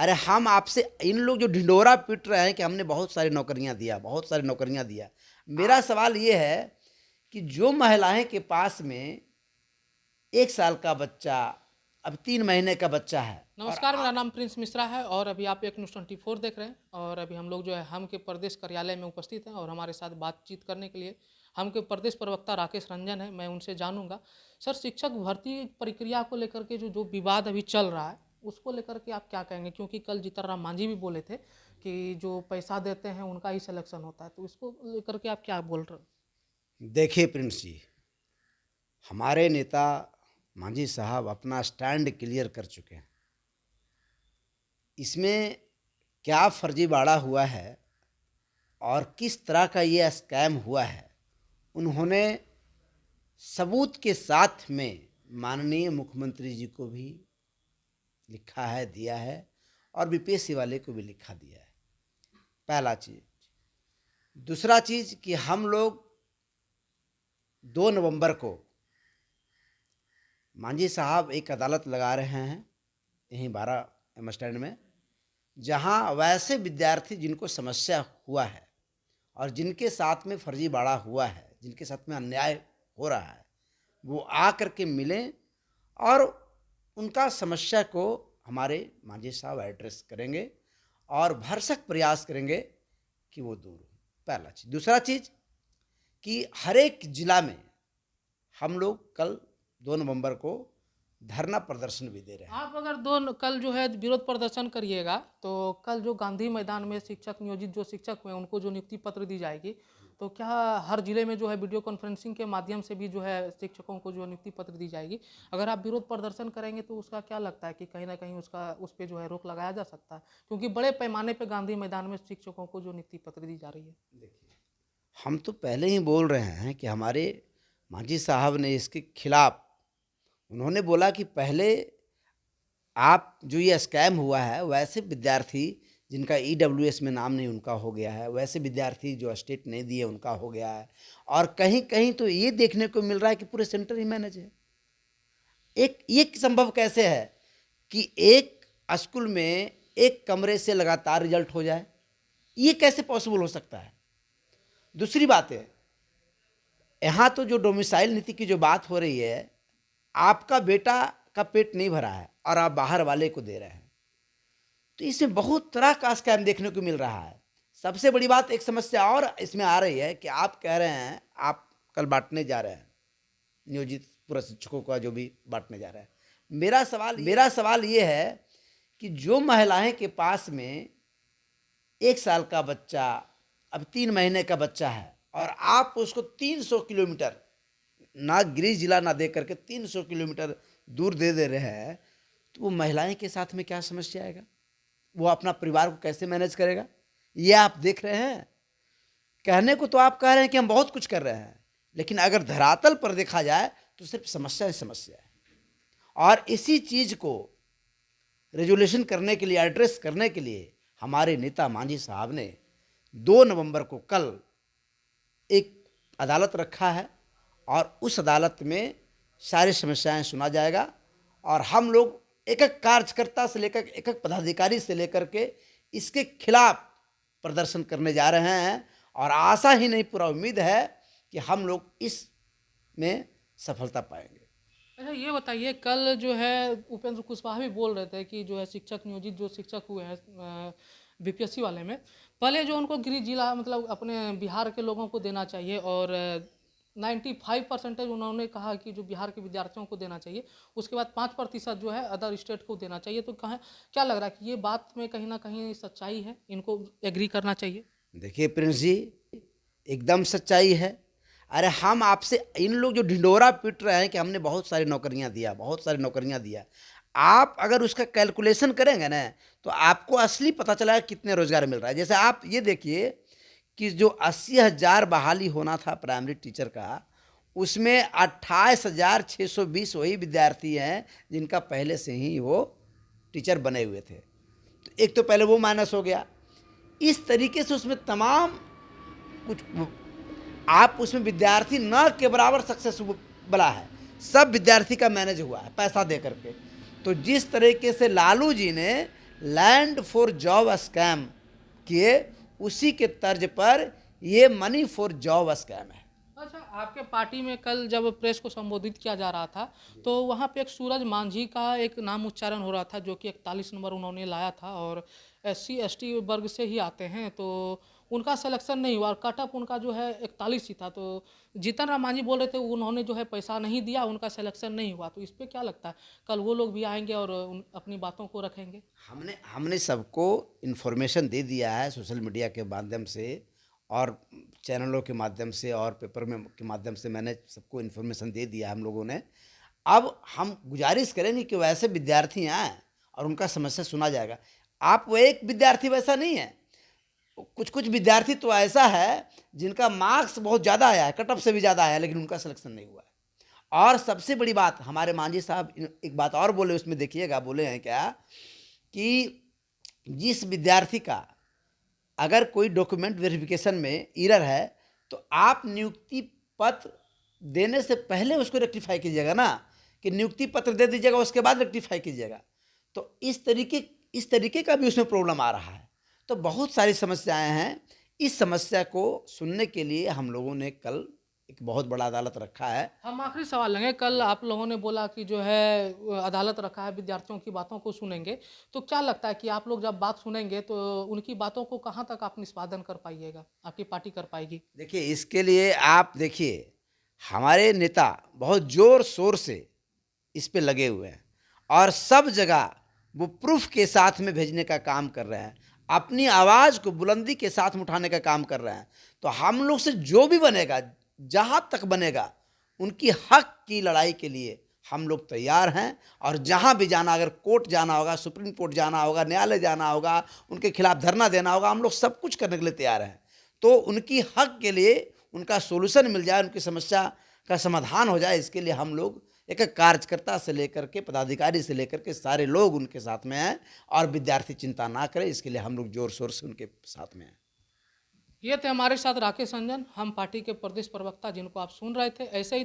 अरे हम आपसे, इन लोग जो ढिंढोरा पीट रहे हैं कि हमने बहुत सारी नौकरियां दिया, बहुत सारी नौकरियां दिया। मेरा सवाल ये है कि जो महिलाएं के पास में 1 साल का बच्चा, अब 3 महीने का बच्चा है, और नमस्कार, मेरा नाम प्रिंस मिश्रा है और अभी आप एक न्यूज़ 24 देख रहे हैं। और अभी हम लोग जो है हम के प्रदेश कार्यालय में उपस्थित हैं और हमारे साथ बातचीत करने के लिए हम के प्रदेश प्रवक्ता राकेश रंजन है। मैं उनसे जानूंगा, सर, शिक्षक भर्ती प्रक्रिया को लेकर के जो जो विवाद अभी चल रहा है उसको लेकर के आप क्या कहेंगे? क्योंकि कल जीतन राम मांझी भी बोले थे कि जो पैसा देते हैं उनका ही सिलेक्शन होता है, तो इसको लेकर के आप क्या बोल रहे हो? देखिए प्रिंस जी, हमारे नेता मांझी साहब अपना स्टैंड क्लियर कर चुके हैं। इसमें क्या फर्जीवाड़ा हुआ है और किस तरह का ये स्कैम हुआ है, उन्होंने सबूत के साथ में माननीय मुख्यमंत्री जी को भी लिखा है, दिया है, और बीपीएससी वाले को भी लिखा दिया है। पहला चीज। दूसरा चीज कि हम लोग 2 नवंबर को मांझी साहब एक अदालत लगा रहे हैं यहीं 12 स्टैंड में, जहां वैसे विद्यार्थी जिनको समस्या हुआ है और जिनके साथ में फर्जीवाड़ा हुआ है, जिनके साथ में अन्याय हो रहा है, वो आ करके मिलें और उनका समस्या को हमारे मांझी साहब एड्रेस करेंगे और भरसक प्रयास करेंगे कि वो दूर हो। पहला चीज़। दूसरा चीज़ कि हर एक जिला में हम लोग कल 2 नवंबर को धरना प्रदर्शन भी दे रहे हैं। आप अगर दो कल जो है विरोध प्रदर्शन करिएगा तो कल जो गांधी मैदान में शिक्षक नियोजित जो शिक्षक हुए उनको जो नियुक्ति पत्र दी जाएगी, तो क्या हर जिले में जो है वीडियो कॉन्फ्रेंसिंग के माध्यम से भी जो है शिक्षकों को जो नियुक्ति पत्र दी जाएगी? अगर आप विरोध प्रदर्शन करेंगे तो उसका क्या लगता है कि कहीं ना कहीं उसका उस पर जो है रोक लगाया जा सकता है? क्योंकि बड़े पैमाने पर गांधी मैदान में शिक्षकों को जो नियुक्ति पत्र दी जा रही है। देखिए, हम तो पहले ही बोल रहे हैं कि हमारे मांझी साहब ने इसके खिलाफ, उन्होंने बोला कि पहले आप जो ये स्कैम हुआ है, वैसे विद्यार्थी जिनका ईडब्ल्यूएस में नाम नहीं उनका हो गया है, वैसे विद्यार्थी जो स्टेट नहीं दिए उनका हो गया है, और कहीं कहीं तो ये देखने को मिल रहा है कि पूरे सेंटर ही मैनेज है। एक संभव कैसे है कि एक स्कूल में एक कमरे से लगातार रिजल्ट हो जाए? ये कैसे पॉसिबल हो सकता है? दूसरी बात है, यहाँ तो जो डोमिसाइल नीति की जो बात हो रही है, आपका बेटा का पेट नहीं भरा है और आप बाहर वाले को दे रहे हैं, तो इसमें बहुत तरह का स्कैम देखने को मिल रहा है। सबसे बड़ी बात, एक समस्या और इसमें आ रही है कि आप कह रहे हैं आप कल बांटने जा रहे हैं, नियोजित पूरा शिक्षकों का जो भी बांटने जा रहे हैं। मेरा सवाल ये है कि जो महिलाएं के पास में 1 साल का बच्चा, अब 3 महीने का बच्चा है, और आप उसको 300 किलोमीटर ना गृह जिला ना दे करके 300 किलोमीटर दूर दे रहे हैं, तो वो महिलाएं के साथ में क्या समस्या आएगा? वो अपना परिवार को कैसे मैनेज करेगा? ये आप देख रहे हैं। कहने को तो आप कह रहे हैं कि हम बहुत कुछ कर रहे हैं, लेकिन अगर धरातल पर देखा जाए तो सिर्फ समस्या ही समस्या है। और इसी चीज को रेजोल्यूशन करने के लिए, एड्रेस करने के लिए हमारे नेता मांझी साहब ने 2 नवंबर को कल एक अदालत रखा है, और उस अदालत में सारी समस्याएं सुना जाएगा, और हम लोग एक एक कार्यकर्ता से लेकर, एक एक पदाधिकारी से लेकर के इसके खिलाफ प्रदर्शन करने जा रहे हैं। और आशा ही नहीं, पूरा उम्मीद है कि हम लोग इसमें सफलता पाएंगे। अच्छा, ये बताइए, कल जो है उपेंद्र कुशवाहा भी बोल रहे थे कि जो है शिक्षक नियोजित जो शिक्षक हुए हैं बीपीएससी वाले में, पहले जो उनको गृह जिला मतलब अपने बिहार के लोगों को देना चाहिए, और 95% उन्होंने कहा कि जो बिहार के विद्यार्थियों को देना चाहिए, उसके बाद 5% जो है अदर स्टेट को देना चाहिए। तो कहाँ क्या लग रहा है कि ये बात में कहीं ना कहीं सच्चाई है, इनको एग्री करना चाहिए? देखिए प्रिंस जी, एकदम सच्चाई है। अरे हम आपसे, इन लोग जो ढिंडोरा पीट रहे हैं कि हमने बहुत सारी नौकरियां दिया, बहुत सारी नौकरियां दिया, आप अगर उसका कैलकुलेशन करेंगे ना, तो आपको असली पता चला है कितने रोजगार मिल रहा है। जैसे आप ये देखिए कि जो 80,000 बहाली होना था प्राइमरी टीचर का, उसमें 28,620 वही विद्यार्थी हैं जिनका पहले से ही वो टीचर बने हुए थे। तो एक तो पहले वो माइनस हो गया। इस तरीके से उसमें तमाम कुछ, आप उसमें विद्यार्थी न के बराबर सक्सेसफुल है, सब विद्यार्थी का मैनेज हुआ है पैसा दे करके। तो जिस तरीके से लालू जी ने लैंड फॉर जॉब स्कैम किए, उसी के तर्ज पर ये मनी फॉर जॉब स्कैम है। अच्छा, आपके पार्टी में कल जब प्रेस को संबोधित किया जा रहा था तो वहाँ पे एक सूरज मांझी का एक नाम उच्चारण हो रहा था जो कि 41 नंबर उन्होंने लाया था और SC ST वर्ग से ही आते हैं, तो उनका सिलेक्शन नहीं हुआ और कट ऑफ उनका जो है 41 ही था। तो जीतन राम मांझी बोल रहे थे उन्होंने जो है पैसा नहीं दिया, उनका सिलेक्शन नहीं हुआ। तो इस पे क्या लगता है, कल वो लोग भी आएंगे और अपनी बातों को रखेंगे? हमने हमने सबको इन्फॉर्मेशन दे दिया है सोशल मीडिया के माध्यम से और चैनलों के माध्यम से और पेपर में के माध्यम से मैंने सबको इन्फॉर्मेशन दे दिया हम लोगों ने। अब हम गुजारिश करेंगे कि वैसे विद्यार्थी आएँ और उनका समस्या सुना जाएगा। आप वो एक विद्यार्थी वैसा नहीं है, कुछ कुछ विद्यार्थी तो ऐसा है जिनका मार्क्स बहुत ज़्यादा आया है, कट ऑफ से भी ज़्यादा आया है, लेकिन उनका सिलेक्शन नहीं हुआ है। और सबसे बड़ी बात हमारे मांझी साहब एक बात और बोले, उसमें देखिएगा बोले हैं क्या कि जिस विद्यार्थी का अगर कोई डॉक्यूमेंट वेरिफिकेशन में एरर है तो आप नियुक्ति पत्र देने से पहले उसको रेक्टिफाई कीजिएगा ना, कि नियुक्ति पत्र दे दीजिएगा उसके बाद रेक्टिफाई कीजिएगा। तो इस तरीके का भी उसमें प्रॉब्लम आ रहा है। तो बहुत सारी समस्याएं हैं। इस समस्या को सुनने के लिए हम लोगों ने कल एक बहुत बड़ा अदालत रखा है। हम आखिरी सवाल लेंगे, कल आप लोगों ने बोला कि जो है अदालत रखा है, विद्यार्थियों की बातों को सुनेंगे, तो क्या लगता है कि आप लोग जब बात सुनेंगे तो उनकी बातों को कहाँ तक आप निष्पादन कर पाइएगा, आपकी पार्टी कर पाएगी? देखिए, इसके लिए आप देखिए हमारे नेता बहुत जोर शोर से इस पे लगे हुए हैं और सब जगह वो प्रूफ के साथ में भेजने का काम कर रहे हैं, अपनी आवाज़ को बुलंदी के साथ में उठाने का काम कर रहे हैं। तो हम लोग से जो भी बनेगा, जहाँ तक बनेगा, उनकी हक की लड़ाई के लिए हम लोग तैयार हैं। और जहाँ भी जाना, अगर कोर्ट जाना होगा, सुप्रीम कोर्ट जाना होगा, न्यायालय जाना होगा, उनके खिलाफ धरना देना होगा, हम लोग सब कुछ करने के लिए तैयार हैं। तो उनकी हक के लिए उनका सोल्यूशन मिल जाए, उनकी समस्या का समाधान हो जाए, इसके लिए हम लोग एक एक कार्यकर्ता से लेकर के पदाधिकारी से लेकर के सारे लोग उनके साथ में हैं। और विद्यार्थी चिंता ना करें, इसके लिए हम लोग जोर शोर से उनके साथ में हैं। ये थे हमारे साथ राकेश रंजन, हम पार्टी के प्रदेश प्रवक्ता जिनको आप सुन रहे थे। ऐसे ही